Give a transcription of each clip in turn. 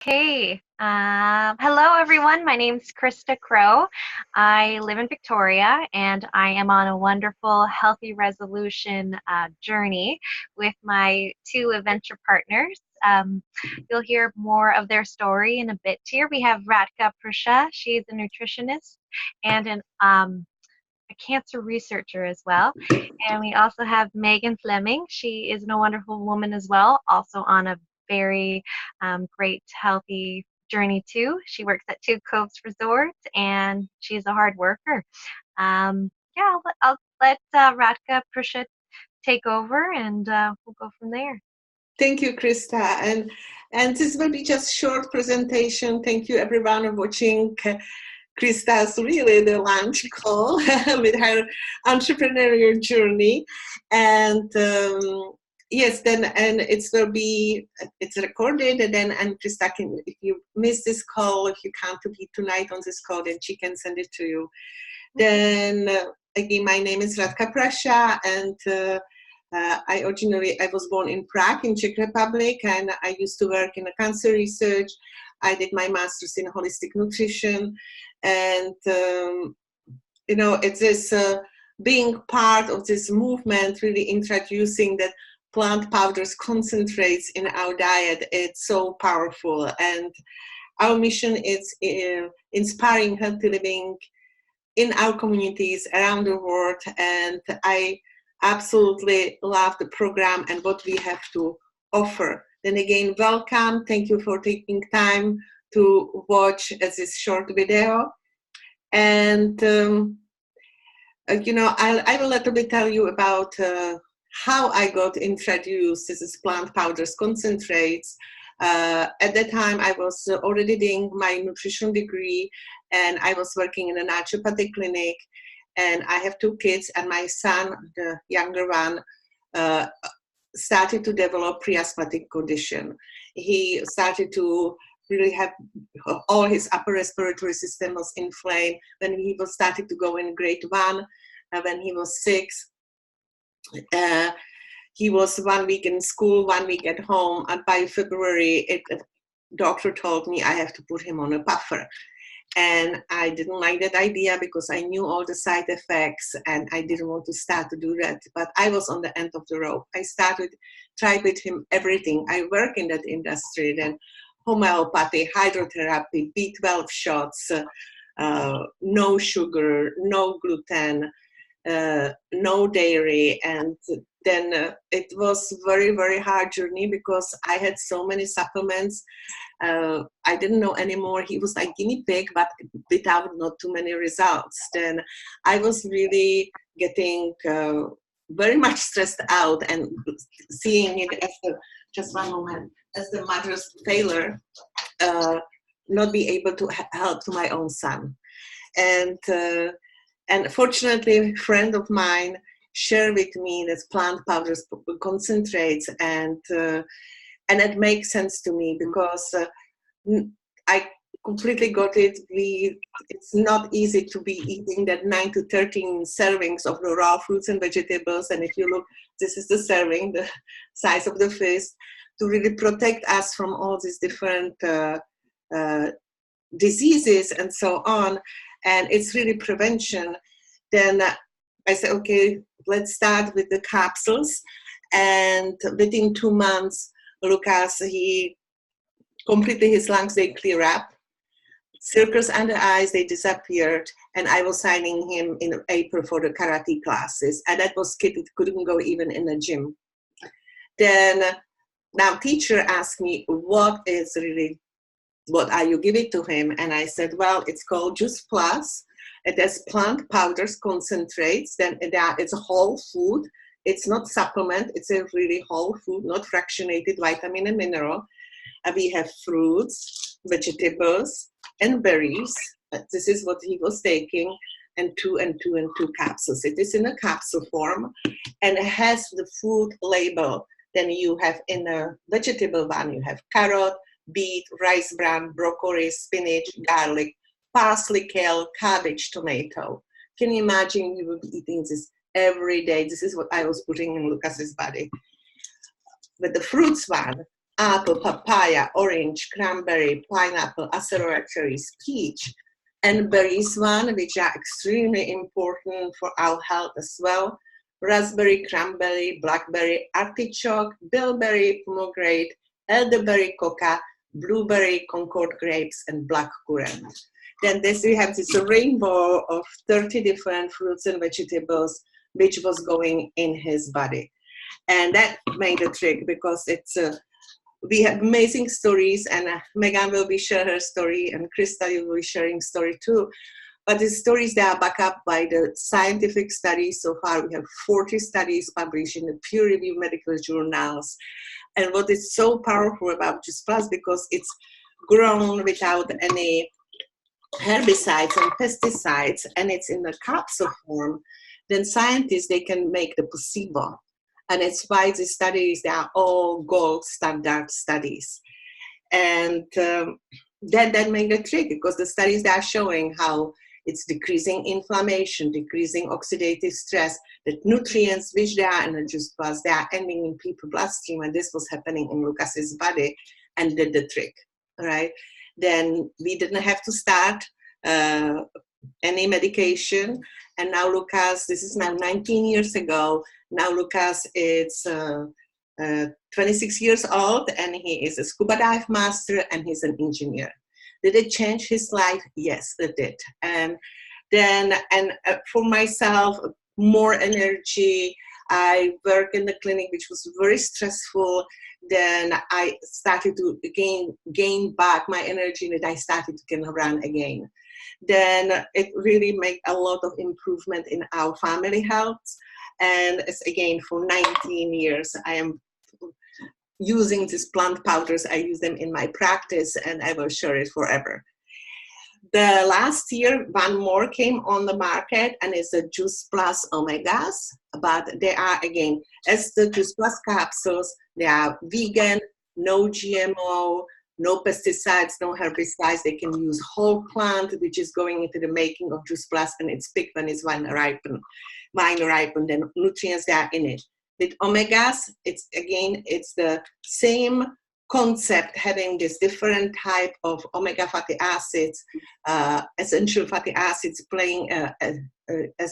Hey, hello everyone. My name's Krista Crow. I live in Victoria and I am on a wonderful healthy resolution journey with my two adventure partners. You'll hear more of their story in a bit here. We have Ratka Prusha. She's a nutritionist and a cancer researcher as well. And we also have Megan Fleming. She is a wonderful woman as well, also on a very great, healthy journey too. She works at Two Coves Resort and she's a hard worker. Yeah, I'll let Ratka Prusha take over and we'll go from there. Thank you, Krista. And this will be just short presentation. Thank you, everyone, watching Krista's really the lunch call with her entrepreneurial journey. And yes, then and it's recorded, and Krista can, if you miss this call, if you can't be tonight on this call, then she can send it to you. Then again, my name is Radka Prasha, and I was born in Prague in Czech Republic, and I used to work in cancer research. I did my master's in holistic nutrition, and it's this being part of this movement, really introducing that plant powders, concentrates in our diet. It's so powerful, and our mission is inspiring healthy living in our communities around the world. And I absolutely love the program and what we have to offer. Then again, welcome. Thank you for taking time to watch this short video. And, I will a little bit tell you about how I got introduced to this plant powders concentrates. At that time, I was already doing my nutrition degree, and I was working in a naturopathic clinic. And I have two kids, and my son, the younger one, started to develop pre-asthmatic condition. He started to really have all his upper respiratory system was inflamed. When he was started to go in grade 1, when he was 6, he was 1 week in school, 1 week at home, and by February, doctor told me I have to put him on a puffer. And I didn't like that idea because I knew all the side effects and I didn't want to start to do that. But I was on the end of the rope. I tried with him everything. I work in that industry, then homeopathy, hydrotherapy, B12 shots, no sugar, no gluten, no dairy. And then it was very, very hard journey because I had so many supplements. I didn't know anymore. He was like guinea pig, but without not too many results. Then I was really getting very much stressed out and seeing it as just one moment, as the mother's failure, not be able to help to my own son. And fortunately, a friend of mine shared with me this plant powders concentrates, and it makes sense to me because I completely got it. It's not easy to be eating that 9 to 13 servings of the raw fruits and vegetables. And if you look, this is the serving, the size of the fist, to really protect us from all these different diseases and so on. And it's really prevention. Then I said, okay, let's start with the capsules. And within 2 months, Lucas, he completely, his lungs, they clear up. Circles under eyes, they disappeared. And I was signing him in April for the karate classes. And that was kid, it couldn't go even in the gym. Then now teacher asked me, what are you giving to him? And I said, well, it's called Juice Plus. It has plant powders, concentrates. Then it's a whole food. It's not supplement. It's a really whole food, not fractionated vitamin and mineral. We have fruits, vegetables, and berries. This is what he was taking, and two capsules. It is in a capsule form, and it has the food label. Then you have in a vegetable one, you have carrot, beet, rice bran, broccoli, spinach, garlic, parsley, kale, cabbage, tomato. Can you imagine we will be eating this every day? This is what I was putting in Lucas's body. With the fruits one, apple, papaya, orange, cranberry, pineapple, acerola cherries, peach, and berries one, which are extremely important for our health as well. Raspberry, cranberry, blackberry, artichoke, bilberry, pomegranate, elderberry, coca, blueberry, concord grapes, and black currant. Then we have this rainbow of 30 different fruits and vegetables which was going in his body. And that made a trick because we have amazing stories, and Megan will be sharing her story, and Krista, you will be sharing story too. But the stories that are backed up by the scientific studies. So far, we have 40 studies published in the peer-reviewed medical journals. And what is so powerful about Juice Plus, because it's grown without any herbicides and pesticides, and it's in the capsule form, then scientists, they can make the placebo. And it's why the studies, they are all gold standard studies. And that made a trick, because the studies that are showing how it's decreasing inflammation, decreasing oxidative stress, that nutrients which they are in the Juice Plus, they are ending in people's bloodstream, and this was happening in Lucas's body, and did the trick, right? Then we didn't have to start any medication. And now Lucas, this is now 19 years ago, now Lucas is 26 years old, and he is a scuba dive master, and he's an engineer. Did it change his life? Yes, it did. And then, for myself, more energy. I work in the clinic, which was very stressful. Then I started to gain back my energy, and I started to kind of run again. Then it really made a lot of improvement in our family health. And it's again, for 19 years, I am using these plant powders. I use them in my practice, and I will share it forever. The last year, one more came on the market, and it's the Juice Plus Omegas. But they are, again, as the Juice Plus capsules, they are vegan, no GMO, no pesticides, no herbicides. They can use whole plant, which is going into the making of Juice Plus, and it's picked when it's wine ripened, then nutrients that are in it. With omegas, it's the same concept, having this different type of omega fatty acids, essential fatty acids playing as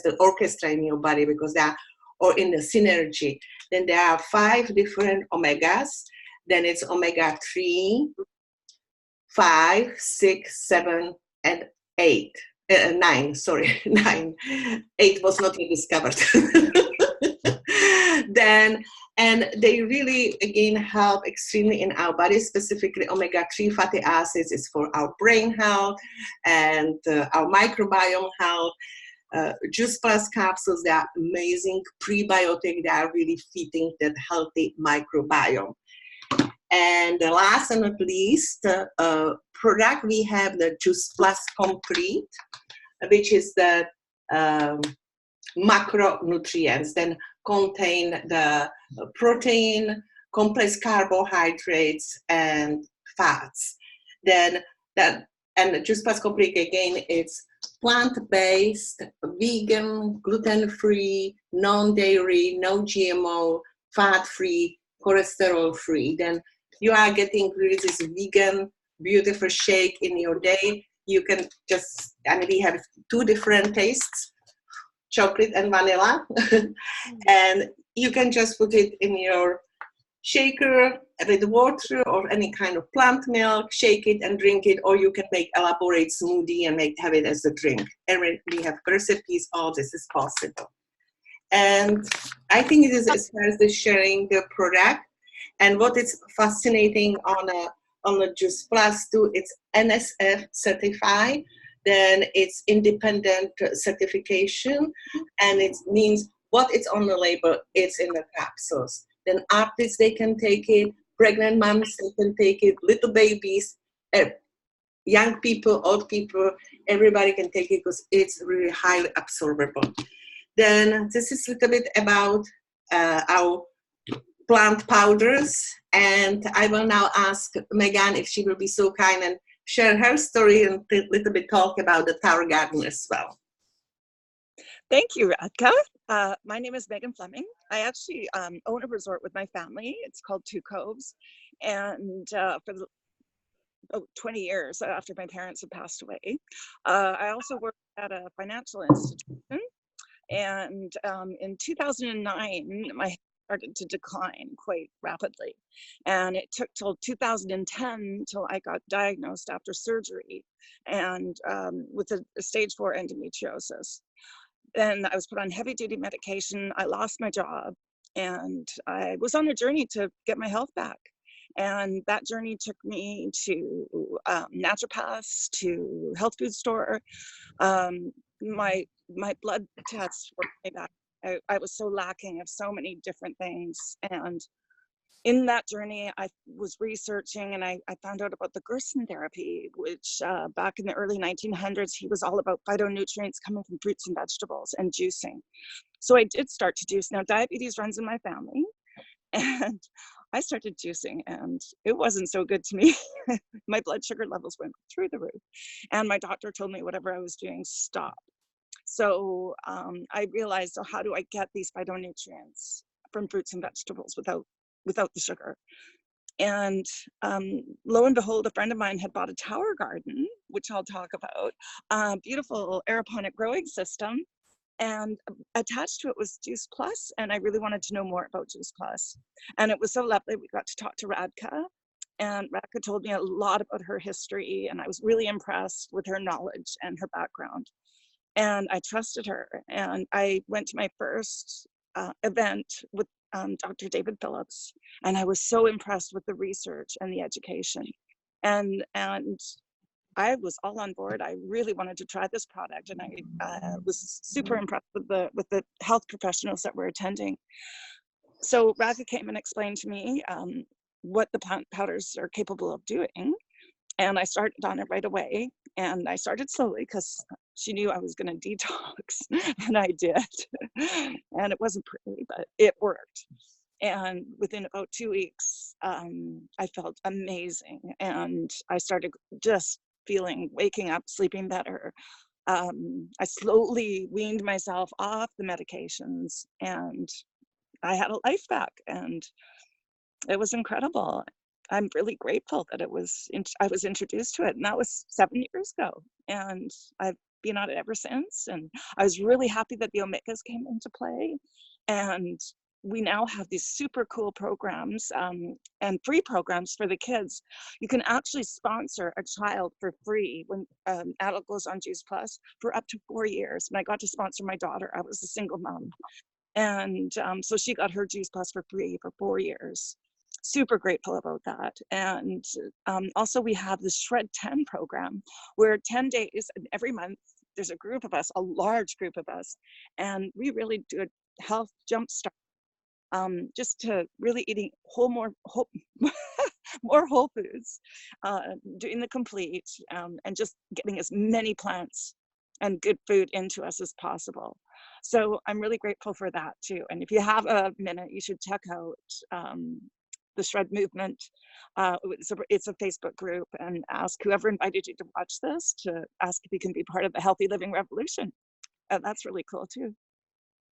the orchestra in your body, because they are, or in the synergy. Then there are 5 different omegas. Then it's omega-3, 5, 6, 7, and 8. 9, sorry, 9. 8 was not yet discovered. Then, and they really, again, help extremely in our body, specifically omega-3 fatty acids is for our brain health and our microbiome health. Juice Plus capsules, they are amazing prebiotic. They are really feeding that healthy microbiome. And the last and not least product, we have the Juice Plus Complete, which is the macronutrients, then contain the protein, complex carbohydrates, and fats. Then and the Juice Plus Complete, again, it's plant-based, vegan, gluten-free, non-dairy, no GMO, fat-free, cholesterol-free. Then you are getting really this vegan, beautiful shake in your day. You can just, and we have 2 different tastes, chocolate and vanilla. And you can just put it in your shaker with water or any kind of plant milk, shake it and drink it, or you can make elaborate smoothie and have it as a drink. And we have recipes, all this is possible. And I think it is, as far as the sharing the product, and what is fascinating on the Juice Plus too, it's NSF certified, then it's independent certification, and it means what is on the label, it's in the capsules. Then artists, they can take it, pregnant moms, they can take it, little babies, young people, old people, everybody can take it because it's really highly absorbable. Then this is a little bit about our plant powders, and I will now ask Megan if she will be so kind and share her story and a little bit talk about the Tower Garden as well. Thank you, Radka. My name is Megan Fleming. I actually own a resort with my family. It's called Two Coves. And for the 20 years after my parents had passed away, I also worked at a financial institution. And in 2009, my health started to decline quite rapidly. And it took till 2010 till I got diagnosed after surgery and with a stage 4 endometriosis. Then I was put on heavy duty medication. I lost my job and I was on a journey to get my health back. And that journey took me to naturopaths, to health food store. Um, my blood tests were way back. I was so lacking of so many different things. And in that journey, I was researching and I found out about the Gerson therapy, which back in the early 1900s, he was all about phytonutrients coming from fruits and vegetables and juicing. So I did start to juice. Now, diabetes runs in my family, and I started juicing, and it wasn't so good to me. My blood sugar levels went through the roof, and my doctor told me whatever I was doing, stop. So I realized, so how do I get these phytonutrients from fruits and vegetables without the sugar? And lo and behold, a friend of mine had bought a tower garden, which I'll talk about, a beautiful aeroponic growing system. And attached to it was Juice Plus, and I really wanted to know more about Juice Plus. And it was so lovely. We got to talk to Radka, and Radka told me a lot about her history, and I was really impressed with her knowledge and her background. And I trusted her, and I went to my first event with Dr. David Phillips, and I was so impressed with the research and the education. And I was all on board. I really wanted to try this product, and I was super impressed with the health professionals that were attending. So Radka came and explained to me what the plant powders are capable of doing, and I started on it right away. And I started slowly because she knew I was going to detox, and I did. And it wasn't pretty, but it worked. And within about 2 weeks, I felt amazing, and I started just waking up, sleeping better. I slowly weaned myself off the medications, and I had a life back, and it was incredible. I'm really grateful that I was introduced to it, and that was 7 years ago, and I've been on it ever since. And I was really happy that the omegas came into play, and we now have these super cool programs and free programs for the kids. You can actually sponsor a child for free when adult goes on Juice Plus for up to 4 years. And I got to sponsor my daughter. I was a single mom, and so she got her Juice Plus for free for 4 years. Super grateful about that. And also we have the Shred 10 program, where 10 days and every month there's a group of us, a large group of us, and we really do a health jumpstart, just to really eating more whole foods, doing the complete, and just getting as many plants and good food into us as possible. So I'm really grateful for that too. And if you have a minute, you should check out the Shred Movement. It's a Facebook group, and ask whoever invited you to watch this to ask if you can be part of the healthy living revolution. And that's really cool too.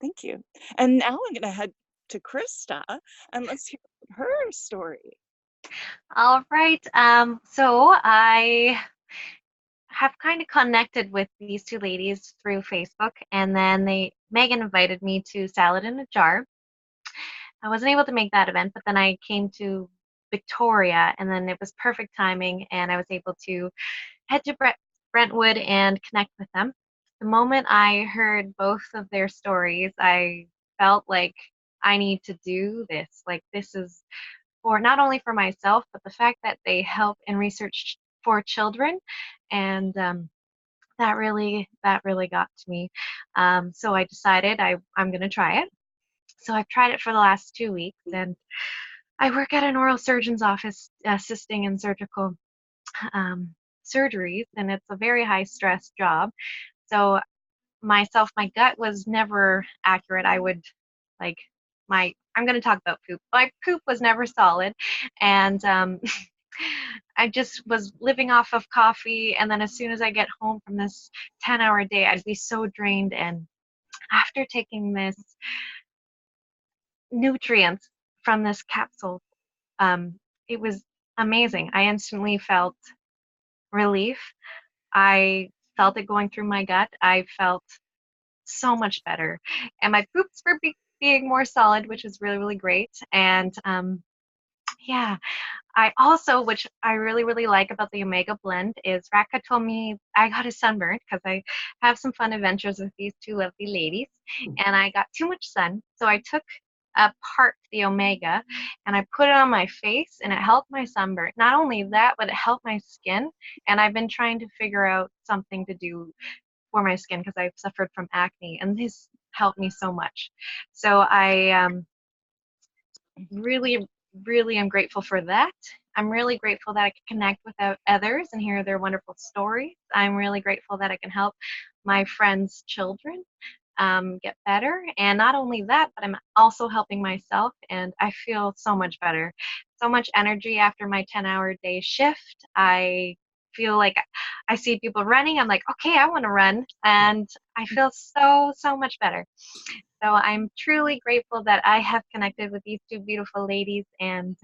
Thank you. And now I'm going to head to Krista, and let's hear her story. All right. So I have kind of connected with these two ladies through Facebook, and then Megan invited me to Salad in a Jar. I wasn't able to make that event, but then I came to Victoria, and then it was perfect timing, and I was able to head to Brentwood and connect with them. The moment I heard both of their stories, I felt like I need to do this. Like, this is for not only for myself, but the fact that they help in research for children, and that really got to me. So I decided I'm going to try it. So I've tried it for the last 2 weeks, and I work at an oral surgeon's office assisting in surgical surgeries, and it's a very high stress job. So my gut was never accurate. I would like I'm going to talk about poop. My poop was never solid, and I just was living off of coffee. And then as soon as I get home from this 10-hour day, I'd be so drained, and after taking this nutrients from this capsule, it was amazing. I instantly felt relief. I felt it going through my gut. I felt so much better. And my poops were being more solid, which was really, really great. And yeah, I also, which I really, really like about the Omega blend, is Raka told me I got a sunburn because I have some fun adventures with these two lovely ladies, and I got too much sun. So I took apart the Omega and I put it on my face, and it helped my sunburn. Not only that, but it helped my skin. And I've been trying to figure out something to do for my skin because I've suffered from acne, and this helped me so much. So I really, really am grateful for that. I'm really grateful that I can connect with others and hear their wonderful stories. I'm really grateful that I can help my friends' children get better. And not only that, but I'm also helping myself, and I feel so much better. So much energy after my 10-hour day shift. I feel like I see people running. I'm like, okay, I want to run. And I feel so, so much better. So I'm truly grateful that I have connected with these two beautiful ladies, and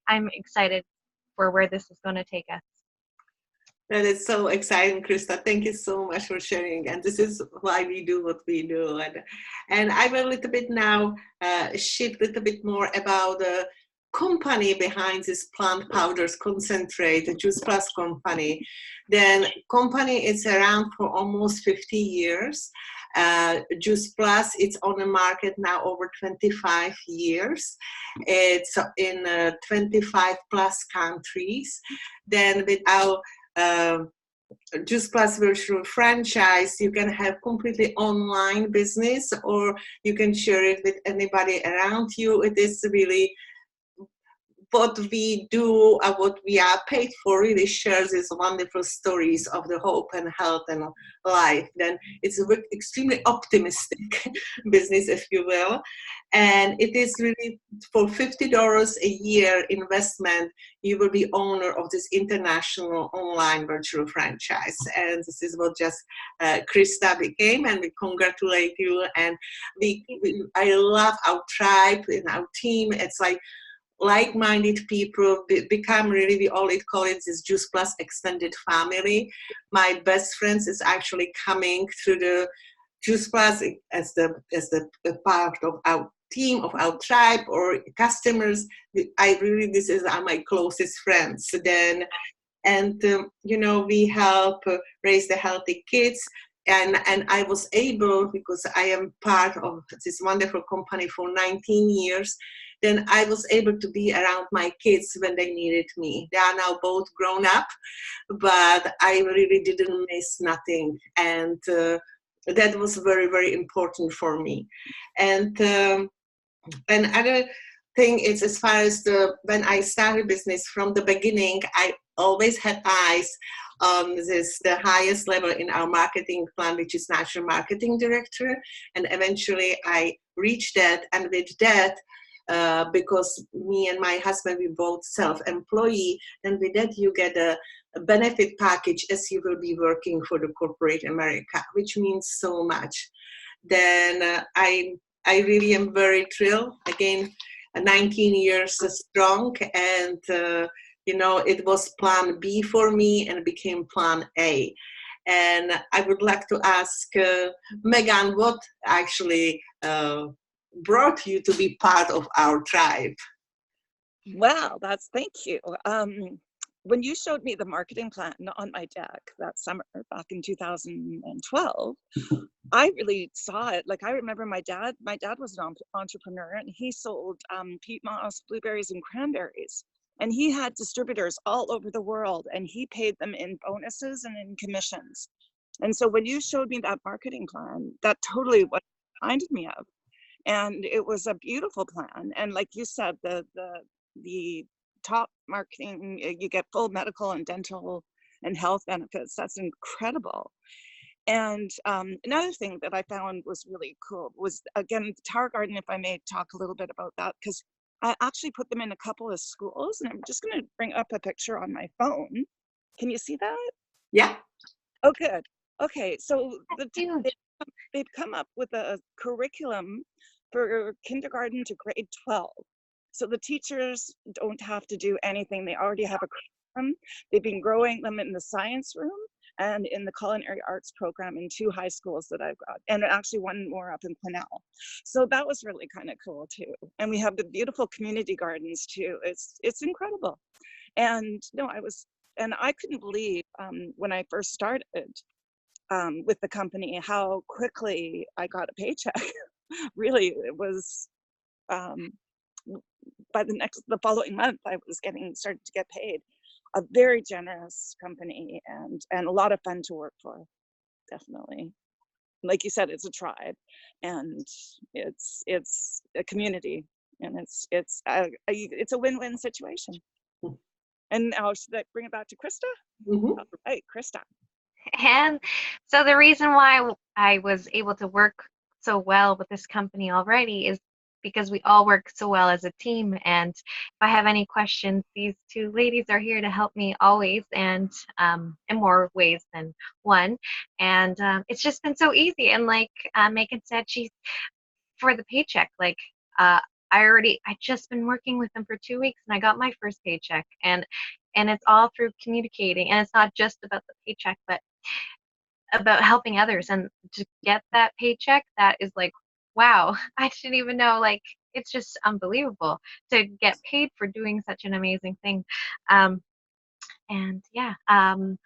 I'm excited for where this is going to take us. That is so exciting, Krista. Thank you so much for sharing. And this is why we do what we do. And I will a little bit now shift a little bit more about the company behind this plant powders concentrate, the Juice Plus company. Then company is around for almost 50 years. Juice Plus, it's on the market now over 25 years. It's in 25 plus countries. Then with our Juice Plus virtual franchise, you can have completely online business, or you can share it with anybody around you. It is really what we do, what we are paid for, really shares these wonderful stories of the hope and health and life. Then it's an extremely optimistic business, if you will. And it is really for $50 a year investment, you will be owner of this international online virtual franchise. And this is what just Krista became, and we congratulate you. And I love our tribe and our team. It's like-minded people become really, we all call it this Juice Plus extended family. My best friends is actually coming through the Juice Plus as the part of our team, of our tribe or customers. This is my closest friends. Then, and we help raise the healthy kids. And I was able, because I am part of this wonderful company for 19 years, then I was able to be around my kids when they needed me. They are now both grown up, but I really didn't miss nothing. And that was very, very important for me. And another thing is, as far as when I started business from the beginning, I always had eyes on the highest level in our marketing plan, which is National Marketing Director. And eventually I reached that. And with that, because me and my husband, we both self-employed, and with that you get a benefit package as you will be working for the corporate America, which means so much. Then I really am very thrilled. Again, 19 years strong, and it was plan B for me and became plan A. And I would like to ask Megan, what actually brought you to be part of our tribe? Well, thank you. When you showed me the marketing plan on my deck that summer back in 2012, I really saw it. Like, I remember my dad was an entrepreneur, and he sold peat moss, blueberries, and cranberries. And he had distributors all over the world, and he paid them in bonuses and in commissions. And so when you showed me that marketing plan, that totally what it reminded me of. And it was a beautiful plan. And like you said, the top marketing, you get full medical and dental and health benefits. That's incredible. And another thing that I found was really cool was, again, the Tower Garden, if I may talk a little bit about that, because I actually put them in a couple of schools, and I'm just going to bring up a picture on my phone. Can you see that? Yeah. Oh, good. Okay, so That's huge. they've come up with a curriculum for kindergarten to grade 12. So the teachers don't have to do anything. They already have a curriculum. They've been growing them in the science room and in the culinary arts program in 2 high schools that I've got, and actually one more up in Quesnel. So that was really kind of cool too. And we have the beautiful community gardens too. It's incredible. And no, I couldn't believe when I first started with the company how quickly I got a paycheck. Really, it was by the following month I was started to get paid. A very generous company and a lot of fun to work for, definitely. Like you said, it's a tribe, and it's a community, and it's a win-win situation. And now should I bring it back to Krista? Mm-hmm. All right, Krista. And so the reason why I was able to work so well with this company already is because we all work so well as a team. And if I have any questions, these 2 ladies are here to help me always, and in more ways than one. And it's just been so easy. And like Megan said, for the paycheck, like I just been working with them for 2 weeks, and I got my first paycheck. And it's all through communicating, and it's not just about the paycheck, but about helping others. And to get that paycheck, that is like, wow, I didn't even know, like, it's just unbelievable to get paid for doing such an amazing thing. And yeah,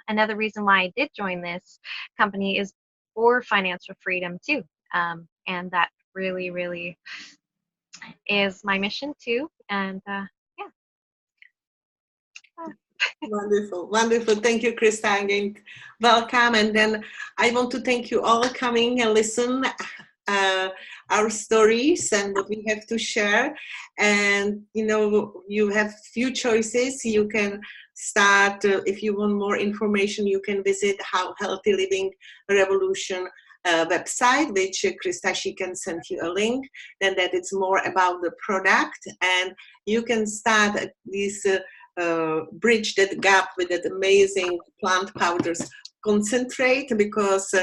another reason why I did join this company is for financial freedom too. And that really, really is my mission too. And yeah. Wonderful, wonderful. Thank you, Krista. Again, welcome. And then I want to thank you all coming and listen our stories and what we have to share. And you have few choices. You can start if you want more information. You can visit How Healthy Living Revolution website, which Krista, she can send you a link. Then that it's more about the product, and you can start this. Bridge that gap with that amazing plant powders concentrate, because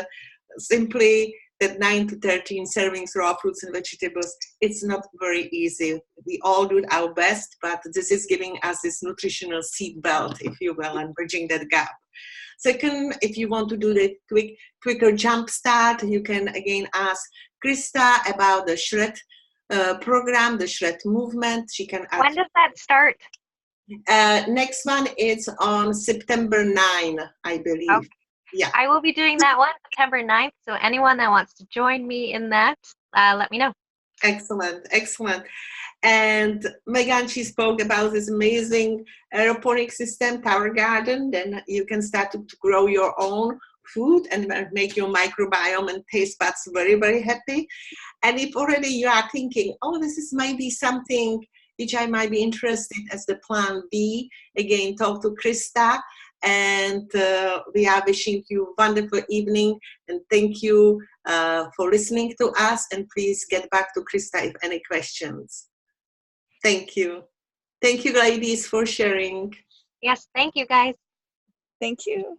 simply that 9 to 13 servings raw fruits and vegetables, it's not very easy. We all do our best, but this is giving us this nutritional seat belt, if you will, and bridging that gap. Second, if you want to do the quicker jump start, you can again ask Krista about the Shred program, the Shred movement. She can ask. When does that start? Next one is on September 9, I believe. Okay. Yeah. I will be doing that one September 9th. So anyone that wants to join me in that, let me know. Excellent, excellent. And Megan, she spoke about this amazing aeroponic system, Tower Garden. Then you can start to grow your own food and make your microbiome and taste buds very, very happy. And if already you are thinking, oh, this might be something which I might be interested as the plan B, again, talk to Krista. And we are wishing you a wonderful evening. And thank you for listening to us. And please get back to Krista if any questions. Thank you. Thank you, ladies, for sharing. Yes, thank you, guys. Thank you.